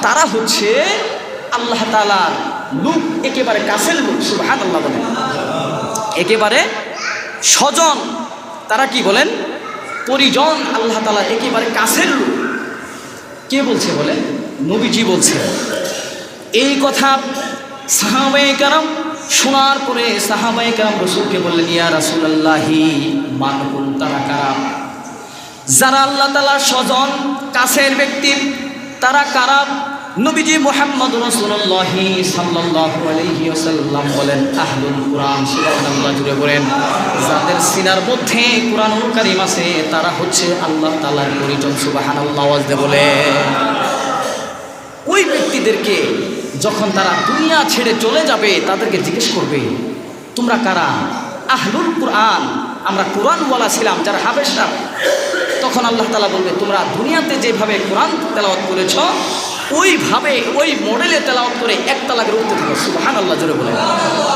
তারা হচ্ছে আল্লাহ তাআলার লোক, একেবারে কাছের লোক। সুবহানাল্লাহ বলেন, একেবারে স্বজন। তারা কি বলেন? পরিজন, আল্লাহ তাআলার একেবারে কাছের লোক। কে বলছে বলেন? নবীজি বলছে। এই কথা সাহাবায়ে কেরাম শোনার পরে সাহাবায়ে কেরাম রাসূলকে বললেন, ইয়া রাসূলুল্লাহি মান কুন, তারা কারা? যারা আল্লাহ তাআলার স্বজন, কাছের ব্যক্তি, তারা কারা? নবীজি মুহাম্মদ রাসূলুল্লাহ সাল্লাল্লাহু আলাইহি ওয়াসাল্লাম বলেন, আহলুল কুরআন। সুবহানাল্লাহ জুড়ে বলেন, যাদের সিনার মধ্যে কুরআনুল কারীম আছে তারা হচ্ছে আল্লাহ তাআলার পরিজন। সুবহানাল্লাহ আওয়াজ দিয়ে বলে। ওই ব্যক্তিদেরকে যখন তারা দুনিয়া ছেড়ে চলে যাবে তাদেরকে জিজ্ঞেস করবে, তোমরা কারা? আহলুল কুরআন, আমরা কোরআনওয়ালা ছিলাম, যারা হাবেশরা। তখন আল্লাহ তাআলা বলবে, তোমরা দুনিয়াতে যেভাবে কোরআন তেলাওয়াত করেছ ওইভাবে ওই মডেলে তেলাওয়াত করে এক তালাকের উঠতে থাকো। সুবহানাল্লাহ জোরে বলে।